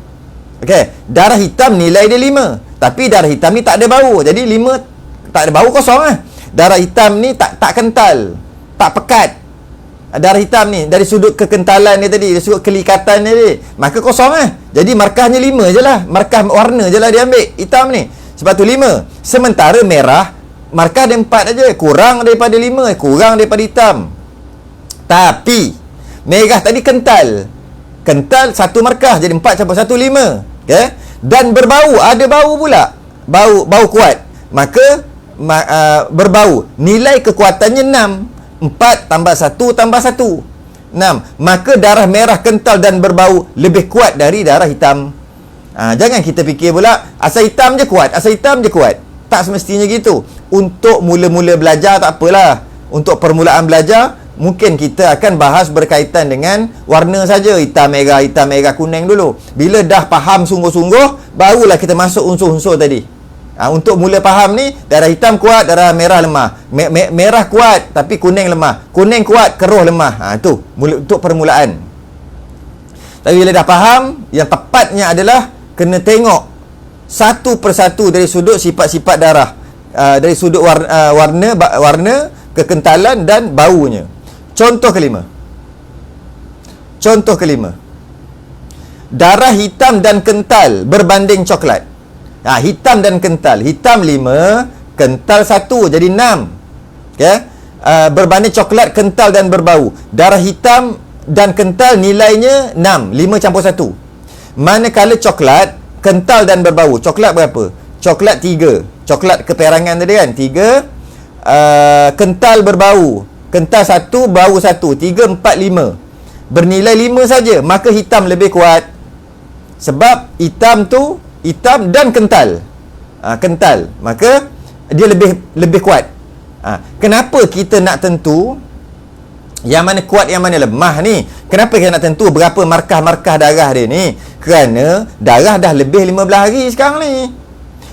Okey, darah hitam nilai dia 5, tapi darah hitam ni tak ada bau. Jadi 5 tak ada bau, kosong lah. Darah hitam ni tak kental, tak pekat. Darah hitam ni dari sudut kekentalan dia tadi, dari sudut kelikatan dia tadi, maka kosong lah. Jadi markahnya 5 je lah, markah warna je lah dia ambil, hitam ni. Sebab tu 5. Sementara merah, markah dia 4 aja, kurang daripada 5, kurang daripada hitam. Tapi merah tadi kental. Kental 1 markah, jadi 4 campur 1, 5. Okay? Dan berbau, ada bau pula. Bau kuat. Maka berbau, nilai kekuatannya 6. 4 tambah 1 tambah 1, 6. Maka darah merah kental dan berbau lebih kuat dari darah hitam. Jangan kita fikir pula asal hitam je kuat, asal hitam je kuat. Tak semestinya gitu. Untuk mula-mula belajar tak apalah. Untuk permulaan belajar, mungkin kita akan bahas berkaitan dengan warna saja, hitam merah kuning dulu. Bila dah faham sungguh-sungguh, barulah kita masuk unsur-unsur tadi. Untuk mula faham ni, darah hitam kuat, darah merah lemah. Merah kuat tapi kuning lemah. Kuning kuat, keruh lemah. Itu untuk permulaan. Tapi bila dah faham, yang tepatnya adalah kena tengok satu persatu dari sudut sifat-sifat darah, dari sudut warna, kekentalan dan baunya. Contoh kelima. Darah hitam dan kental berbanding coklat. Hitam dan kental. Hitam 5, kental 1, jadi 6. Okay? Berbanding coklat, kental dan berbau. Darah hitam dan kental nilainya 6, 5 campur 1. Manakala coklat, kental dan berbau. Coklat berapa? Coklat 3. Coklat keperangan tadi kan, 3. Kental berbau. Kental 1, bau 1. 3, 4, 5. Bernilai 5 saja. Maka hitam lebih kuat. Sebab hitam tu hitam dan kental. Kental. Maka dia lebih kuat. Kenapa kita nak tentu yang mana kuat, yang mana lemah ni? Kenapa kita nak tentu berapa markah-markah darah dia ni? Kerana darah dah lebih 15 hari sekarang ni.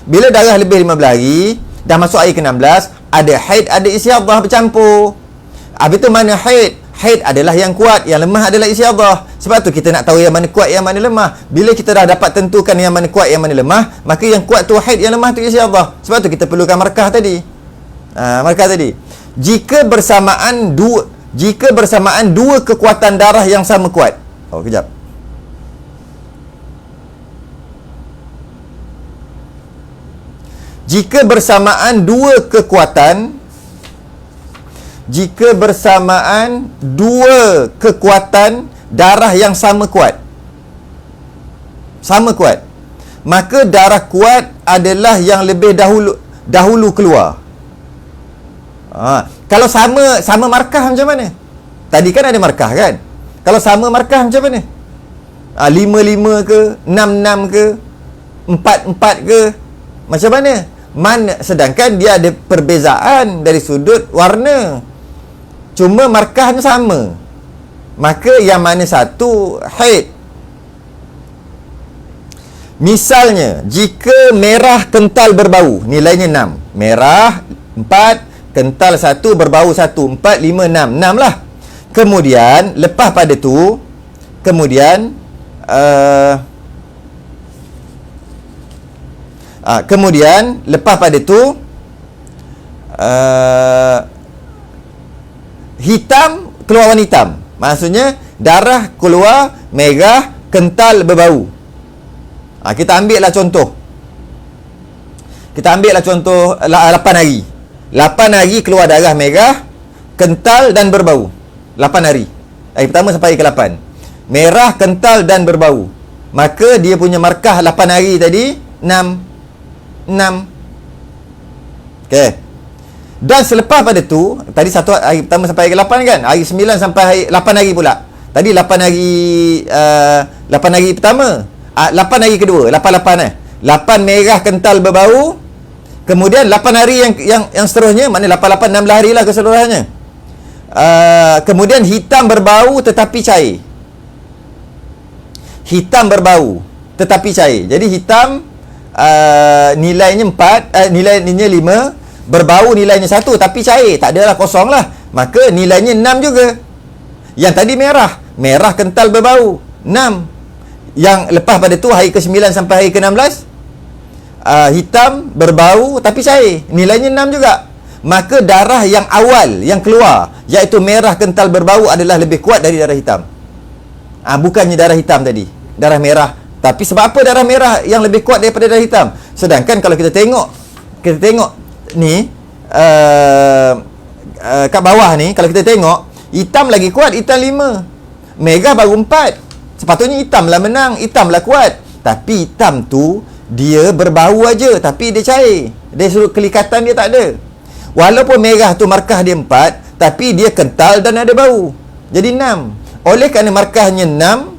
Bila darah lebih 15 hari, dah masuk hari ke-16, ada haid, ada istiadah bercampur. Habis tu mana haid? Haid adalah yang kuat, yang lemah adalah istiadah. Sebab tu kita nak tahu yang mana kuat, yang mana lemah. Bila kita dah dapat tentukan yang mana kuat, yang mana lemah, maka yang kuat tu haid, yang lemah tu istiadah. Sebab tu kita perlukan markah tadi. Markah tadi. Jika bersamaan dua kekuatan darah yang sama kuat. Kejap. Jika bersamaan dua kekuatan darah yang sama kuat, maka darah kuat adalah yang lebih dahulu keluar. Kalau sama markah macam mana? Tadi kan ada markah kan? Kalau sama markah macam mana? 5-5 ke, 6-6 ke, 4-4 ke, macam mana? Sedangkan dia ada perbezaan dari sudut warna, cuma markahnya sama. Maka yang mana satu haid? Misalnya, jika merah kental berbau, nilainya 6. Merah 4, kental 1, berbau 1. 4, 5, 6. 6 lah. Kemudian lepas pada tu, hitam keluar warna hitam. Maksudnya darah keluar merah, kental, berbau. Kita ambil lah contoh. Kita ambil lah contoh 8 hari. 8 hari keluar darah merah, kental dan berbau. 8 hari. Hari pertama sampai hari ke-8. Merah, kental dan berbau. Maka dia punya markah 8 hari tadi 6. Okey. Dan selepas pada tu, tadi satu hari pertama sampai hari ke-8 kan? Hari 9 sampai hari 8 hari pula. Tadi 8 hari pertama. 8 hari kedua, 8 merah, kental, berbau. Kemudian 8 hari yang seterusnya, maknanya 8 16 hari lah keseluruhannya. Kemudian hitam berbau tetapi cair. Hitam berbau tetapi cair. Jadi hitam nilainya 4, nilainya 5. Berbau nilainya 1 tapi cair, tak adalah kosong lah. Maka nilainya 6 juga. Yang tadi merah, merah, kental, berbau 6. Yang lepas pada tu hari ke-9 sampai hari ke-16 hitam, berbau tapi cair, nilainya 6 juga. Maka darah yang awal yang keluar, iaitu merah, kental, berbau adalah lebih kuat dari darah hitam. Bukannya darah hitam tadi, darah merah. Tapi sebab apa darah merah yang lebih kuat daripada darah hitam? Sedangkan kalau kita tengok ni kat bawah ni, kalau kita tengok, hitam lagi kuat, hitam 5, merah baru 4. Sepatutnya hitam lah menang, hitam lah kuat. Tapi hitam tu dia berbau aja, tapi dia cair. Dari sudut kelikatan dia tak ada. Walaupun merah tu markah dia 4, tapi dia kental dan ada bau. Jadi 6. Oleh kerana markahnya 6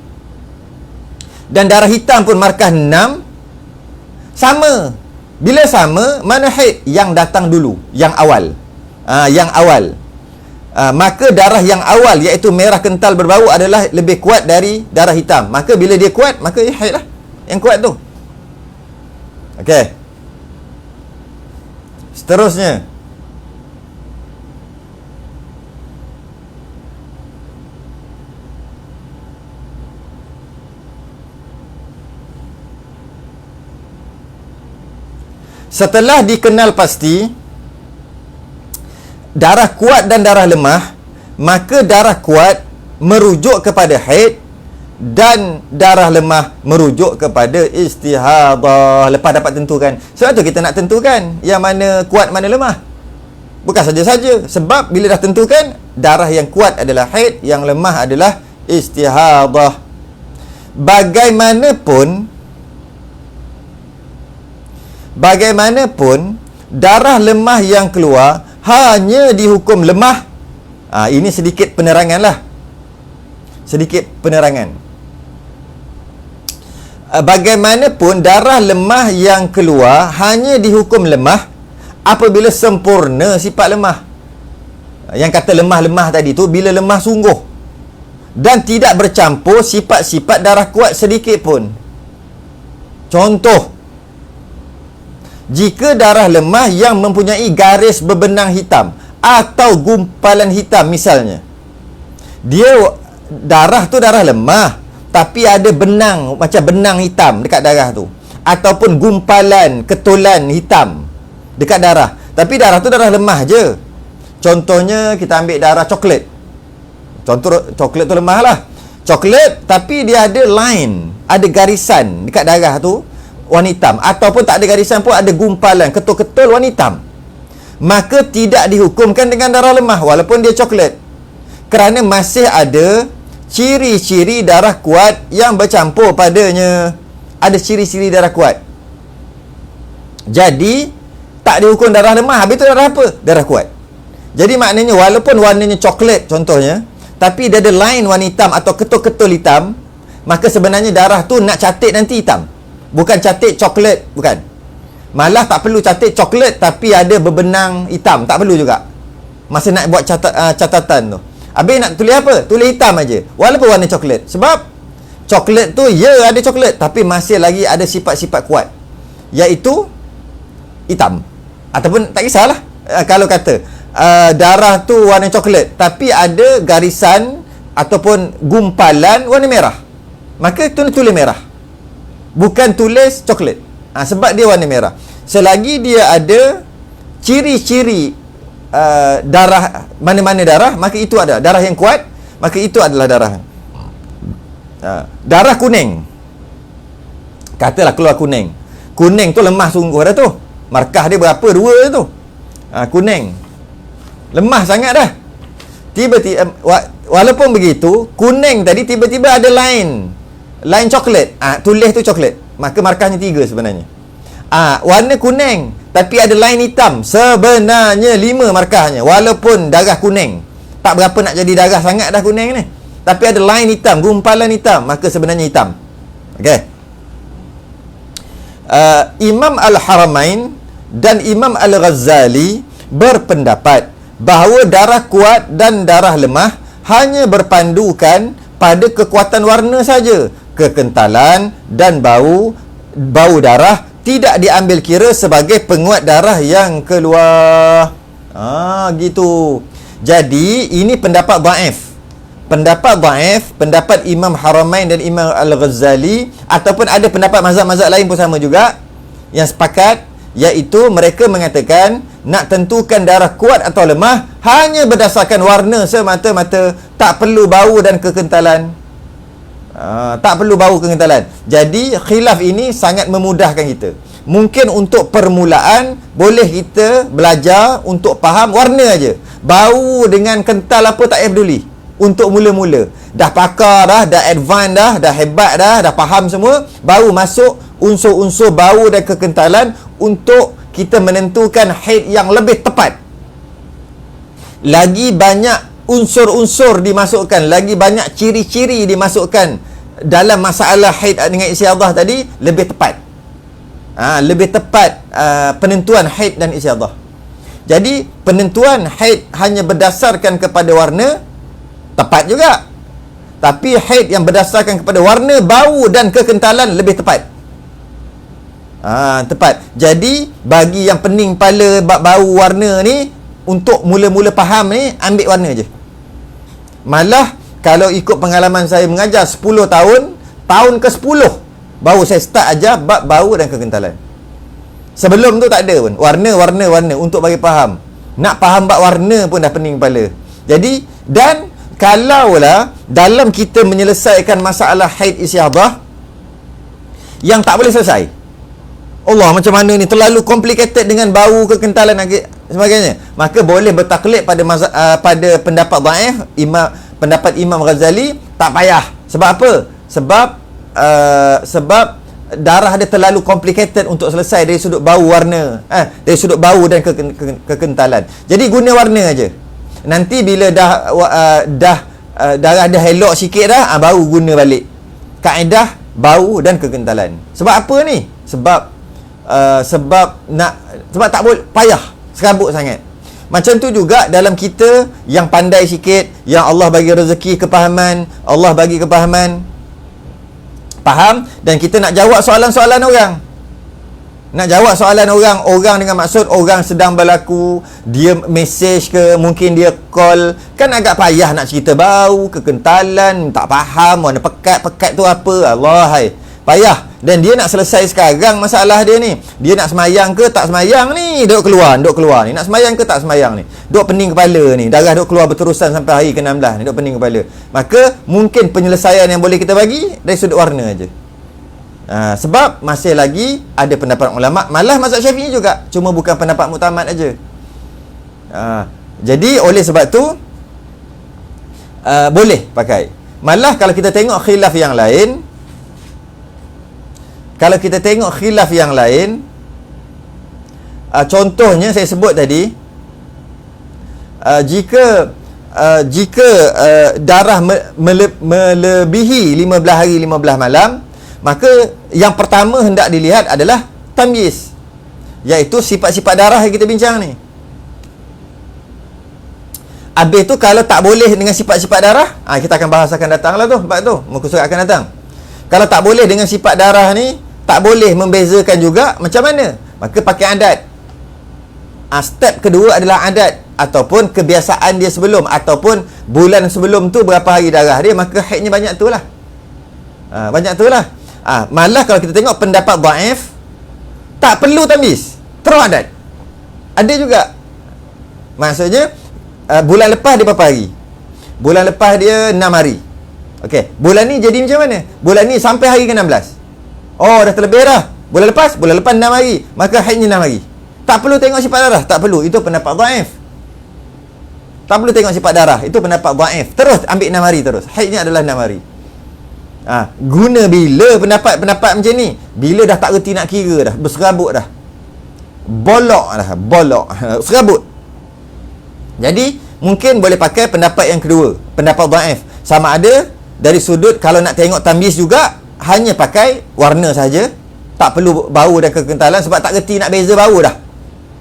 dan darah hitam pun markah 6, sama. Bila sama, mana haid yang datang dulu, yang awal. Yang awal. Maka darah yang awal, iaitu merah, kental, berbau adalah lebih kuat dari darah hitam. Maka bila dia kuat, maka haid lah yang kuat tu. Okey. Seterusnya, setelah dikenal pasti darah kuat dan darah lemah, maka darah kuat merujuk kepada haid dan darah lemah merujuk kepada istihadah. Lepas dapat tentukan. Sebab tu kita nak tentukan yang mana kuat, mana lemah. Bukan saja-saja. Sebab bila dah tentukan, darah yang kuat adalah haid, yang lemah adalah istihadah. Bagaimanapun, darah lemah yang keluar hanya dihukum lemah. Ini sedikit penerangan lah. Sedikit penerangan. Bagaimanapun, darah lemah yang keluar hanya dihukum lemah apabila sempurna sifat lemah. Yang kata lemah-lemah tadi tu, bila lemah sungguh dan tidak bercampur sifat-sifat darah kuat sedikit pun. Contoh, jika darah lemah yang mempunyai garis berbenang hitam atau gumpalan hitam misalnya, darah tu darah lemah, tapi ada benang, macam benang hitam dekat darah tu, ataupun gumpalan, ketulan hitam dekat darah, tapi darah tu darah lemah je. Contohnya, kita ambil darah coklat. Contoh, coklat tu lemah lah. Coklat, tapi dia ada line, ada garisan dekat darah tu warna hitam, ataupun tak ada garisan pun, ada gumpalan, ketul-ketul warna hitam. Maka tidak dihukumkan dengan darah lemah walaupun dia coklat, kerana masih ada ciri-ciri darah kuat yang bercampur padanya. Ada ciri-ciri darah kuat. Jadi tak dihukum darah lemah. Habis tu darah apa? Darah kuat. Jadi maknanya walaupun warnanya coklat contohnya, tapi dia ada line warna hitam atau ketul-ketul hitam, maka sebenarnya darah tu nak cantik nanti hitam, bukan cantik coklat. Bukan. Malah tak perlu cantik coklat tapi ada berbenang hitam, tak perlu juga masa nak buat catatan tu. Habis nak tulis apa? Tulis hitam aja walaupun warna coklat. Sebab coklat tu ada coklat, tapi masih lagi ada sifat-sifat kuat, iaitu hitam. Ataupun tak kisahlah, kalau kata darah tu warna coklat tapi ada garisan ataupun gumpalan warna merah, maka tulis merah, bukan tulis coklat. Sebab dia warna merah. Selagi dia ada ciri-ciri darah, mana-mana darah, maka itu ada darah yang kuat, maka itu adalah darah. Darah kuning, katalah keluar kuning tu lemah sungguh dah tu, markah dia berapa, 2 tu. Kuning lemah sangat dah. Tiba-tiba walaupun begitu, kuning tadi tiba-tiba ada line coklat, tulis tu coklat, maka markahnya 3 sebenarnya. Warna kuning tapi ada line hitam, sebenarnya 5 markahnya. Walaupun darah kuning, tak berapa nak jadi darah sangat dah kuning ni, tapi ada line hitam, gumpalan hitam, maka sebenarnya hitam. Okey. Imam Al-Haramain dan Imam Al-Ghazali berpendapat bahawa darah kuat dan darah lemah hanya berpandukan pada kekuatan warna saja. Kekentalan dan bau darah tidak diambil kira sebagai penguat darah yang keluar. Gitu. Jadi ini pendapat dhaif. Pendapat Imam Haramain dan Imam Al-Ghazali, ataupun ada pendapat mazhab-mazhab lain pun sama juga yang sepakat, iaitu mereka mengatakan nak tentukan darah kuat atau lemah hanya berdasarkan warna semata-mata, tak perlu bau dan kekentalan. Tak perlu bau kekentalan. Jadi khilaf ini sangat memudahkan kita. Mungkin untuk permulaan boleh kita belajar untuk faham warna aja. Bau dengan kental apa tak payah peduli. Untuk mula-mula dah pakar dah advance dah hebat dah faham semua, baru masuk unsur-unsur bau dan kekentalan untuk kita menentukan haid yang lebih tepat. Lagi banyak unsur-unsur dimasukkan, lagi banyak ciri-ciri dimasukkan dalam masalah haid dengan istiadah tadi, lebih tepat. Lebih tepat penentuan haid dan istiadah. Jadi penentuan haid hanya berdasarkan kepada warna, tepat juga. Tapi haid yang berdasarkan kepada warna, bau dan kekentalan lebih tepat. Tepat. Jadi bagi yang pening kepala bau warna ni, untuk mula-mula faham ni, ambil warna je. Malah kalau ikut pengalaman saya mengajar 10 tahun, tahun ke-10 baru saya start ajar bab bau dan kekentalan. Sebelum tu tak ada pun. Warna untuk bagi faham. Nak faham bab warna pun dah pening kepala. Jadi, dan kalaulah dalam kita menyelesaikan masalah haid istiadah yang tak boleh selesai, Allah, macam mana ni, terlalu complicated dengan bau, kekentalan dan sebagainya, maka boleh bertaklid pada pada pendapat dhaif, pendapat Imam Ghazali, tak payah. Sebab apa? Sebab darah dia terlalu complicated untuk selesai dari sudut bau warna, dari sudut bau dan kekentalan. Jadi guna warna aja. Nanti bila darah dah elok sikit dah, baru guna balik kaedah bau dan kekentalan. Sebab apa ni? Sebab tak boleh payah serabut sangat. Macam tu juga dalam kita yang pandai sikit, yang Allah bagi rezeki kepahaman, Allah bagi kepahaman, faham, dan kita nak jawab soalan-soalan orang. Nak jawab soalan orang dengan maksud orang sedang berlaku, dia mesej ke, mungkin dia call, kan agak payah nak cerita bau, kekentalan, tak faham mana pekat tu apa, Allah hai, payah. Dan dia nak selesai sekarang masalah dia ni. Dia nak semayang ke tak semayang ni, duk keluar ni. Nak semayang ke tak semayang ni, duk pening kepala ni, darah duk keluar berterusan sampai hari ke-16 ni, duk pening kepala. Maka mungkin penyelesaian yang boleh kita bagi dari sudut warna aja. Sebab masih lagi ada pendapat ulama, malah mazhab Syafi'i juga, cuma bukan pendapat muktamad aja. Jadi oleh sebab tu boleh pakai. Malah kalau kita tengok khilaf yang lain, contohnya saya sebut tadi, jika darah melebihi 15 hari 15 malam, maka yang pertama hendak dilihat adalah tamyiz, iaitu sifat-sifat darah yang kita bincang ni. Habis tu kalau tak boleh dengan sifat-sifat darah, kita akan bahas akan datang lah tu, bab tu, muka surat akan datang. Kalau tak boleh dengan sifat darah ni, tak boleh membezakan juga, macam mana? Maka pakai adat. Step kedua adalah adat, ataupun kebiasaan dia sebelum, ataupun bulan sebelum tu berapa hari darah dia, maka haidnya banyak tu lah. Malah kalau kita tengok pendapat dhaif, tak perlu tamyiz, terus adat. Ada juga. Maksudnya bulan lepas dia berapa hari? Bulan lepas dia 6 hari. Okey, bulan ni jadi macam mana? Bulan ni sampai hari ke-16. Oh, dah terlebih dah. Bulan lepas 6 hari. Maka haidnya 6 hari. Tak perlu tengok sifat darah. Tak perlu. Itu pendapat dhaif. Tak perlu tengok sifat darah. Itu pendapat dhaif. Terus ambil 6 hari terus. Haidnya adalah 6 hari. Guna bila pendapat-pendapat macam ni? Bila dah tak reti nak kira dah. Berserabut dah. Bolok. Serabut. Jadi, mungkin boleh pakai pendapat yang kedua. Pendapat dhaif. Sama ada dari sudut kalau nak tengok tamyiz juga, hanya pakai warna saja. Tak perlu bau dan kekentalan sebab tak reti nak beza bau dah.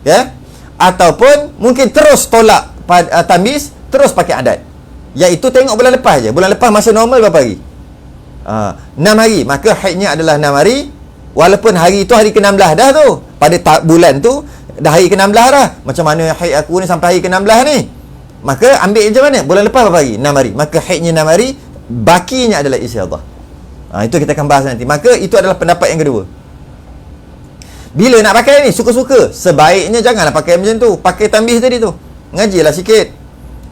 Ya? Ataupun mungkin terus tolak tamyiz, terus pakai adat. Iaitu tengok bulan lepas je. Bulan lepas masa normal berapa hari? 6 hari. Maka haidnya adalah 6 hari. Walaupun hari tu hari ke-16 dah tu. Pada bulan tu dah hari ke-16 dah. Macam mana haid aku ni sampai hari ke-16 ni? Maka ambil macam mana? Bulan lepas berapa hari? 6 hari. Maka haidnya 6 hari. Bakinya adalah istiadah. Itu kita akan bahas nanti. Maka itu adalah pendapat yang kedua. Bila nak pakai ni? Suka-suka. Sebaiknya janganlah pakai macam tu. Pakai tamyiz tadi tu. Ngajilah sikit.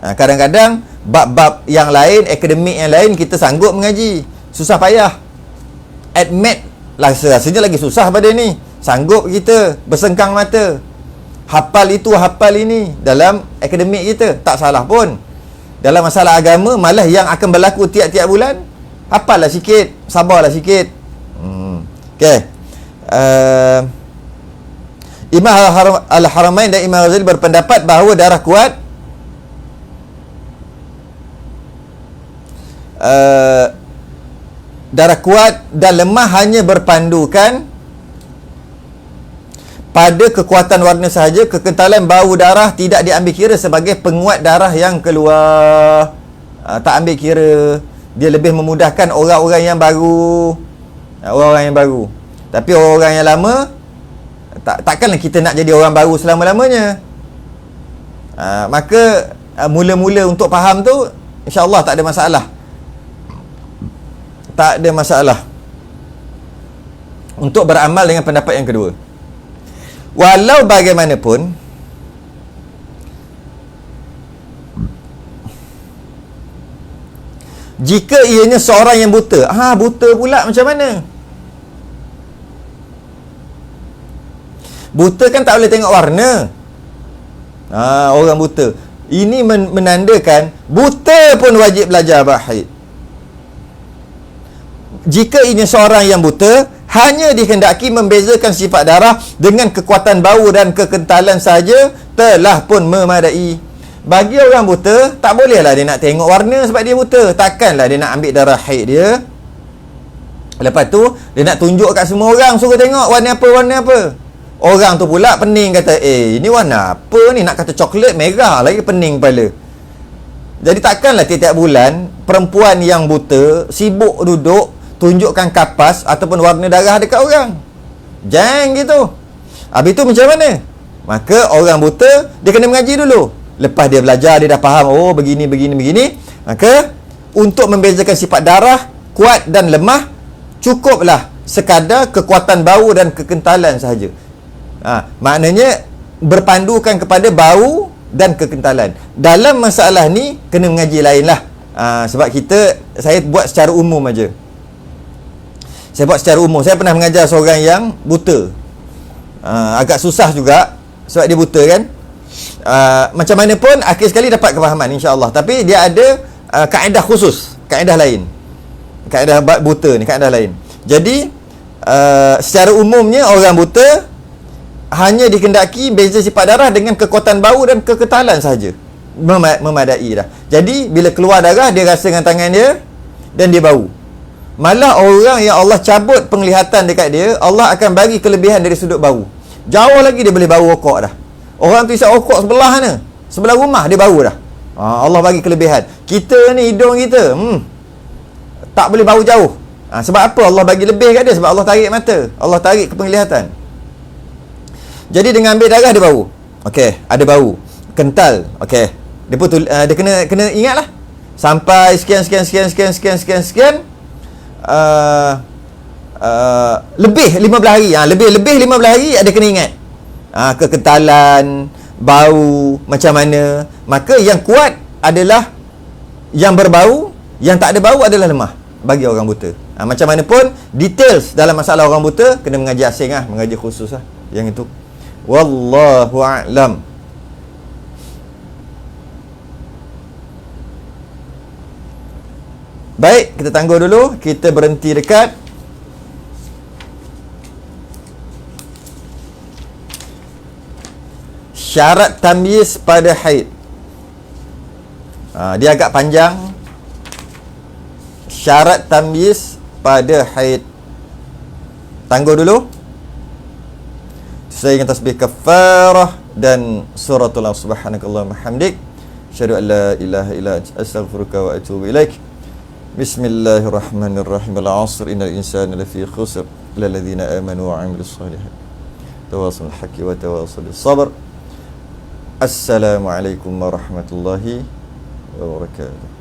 Kadang-kadang bab-bab yang lain, akademik yang lain, kita sanggup mengaji. Susah payah. Admit rasanya lagi susah pada ni. Sanggup kita bersengkang mata. Hafal itu, hafal ini. Dalam akademik kita tak salah pun. Dalam masalah agama, malah yang akan berlaku tiap-tiap bulan, hafallah sikit, sabarlah sikit. Okey. Imam Al-Haramain dan Imam Ghazali berpendapat bahawa darah kuat dan lemah hanya berpandukan pada kekuatan warna sahaja. Kekentalan bau darah tidak diambil kira sebagai penguat darah yang keluar. Tak ambil kira. Dia lebih memudahkan orang-orang yang baru. Orang-orang yang baru. Tapi orang yang lama, takkanlah kita nak jadi orang baru selama-lamanya. Maka mula-mula untuk faham tu, insya-Allah tak ada masalah. Tak ada masalah untuk beramal dengan pendapat yang kedua. Walau bagaimanapun, jika ianya seorang yang buta, buta pula macam mana? Buta kan tak boleh tengok warna. Orang buta. Ini menandakan buta pun wajib belajar bab haid. Jika ianya seorang yang buta, hanya dikehendaki membezakan sifat darah dengan kekuatan bau dan kekentalan saja telah pun memadai. Bagi orang buta, tak bolehlah dia nak tengok warna sebab dia buta. Takkanlah dia nak ambil darah haid dia, lepas tu dia nak tunjuk kat semua orang, suruh tengok warna apa. Orang tu pula pening, kata, ini warna apa ni? Nak kata coklat, merah lagi, pening kepala. Jadi takkanlah tiap-tiap bulan perempuan yang buta sibuk duduk tunjukkan kapas ataupun warna darah dekat orang. Jangan gitu. Habis tu macam mana? Maka orang buta, dia kena mengaji dulu. Lepas dia belajar, dia dah faham, begini. Maka untuk membezakan sifat darah kuat dan lemah, cukuplah sekadar kekuatan bau dan kekentalan sahaja. Maknanya berpandukan kepada bau dan kekentalan. Dalam masalah ni kena mengaji lain lah. Sebab saya buat secara umum aja. Saya pernah mengajar seorang yang buta. Agak susah juga sebab dia buta kan. Macam mana pun akhir sekali dapat kefahaman, insya-Allah. Tapi dia ada kaedah khusus, kaedah lain. Kaedah buta ni, kaedah lain. Jadi secara umumnya orang buta hanya dikehendaki beza sifat darah dengan kekuatan bau dan kekentalan sahaja. Memadai dah. Jadi bila keluar darah, dia rasa dengan tangan dia dan dia bau. Malah orang yang Allah cabut penglihatan dekat dia, Allah akan bagi kelebihan dari sudut bau. Jauh lagi dia boleh bau rokok dah. Orang tu isap rokok sebelah mana? Sebelah rumah dia bau dah. Allah bagi kelebihan. Kita ni hidung kita tak boleh bau jauh. Sebab apa? Allah bagi lebih kat dia. Sebab Allah tarik mata, Allah tarik ke penglihatan. Jadi dengan ambil darah dia bau. Okey, ada bau. Kental. Okey. Dia kena ingatlah. Sampai sekian. Lebih 15 hari. Lebih 15 hari ada kena ingat. Kekentalan, bau macam mana, maka yang kuat adalah yang berbau, yang tak ada bau adalah lemah bagi orang buta. Macam mana pun details dalam masalah orang buta kena mengaji asing mengaji khusus yang itu. Wallahu a'lam. Baik, kita tangguh dulu. Kita berhenti dekat syarat tamyiz pada haid. Dia agak panjang. Syarat tamyiz pada haid. Tangguh dulu. Saya ingin tasbih kafarah dan suratul subhanakallahumma hamdik. Asyhadu an la ilaha illa anta astaghfiruka wa atubu ilaik. Bismillahirrahmanirrahim. Al-'asr innal insana lafi khusr illa alladhina amanu wa 'amilus shalihat. Tawassul haqqi wa tawassul sabr. Assalamualaikum warahmatullahi wabarakatuh.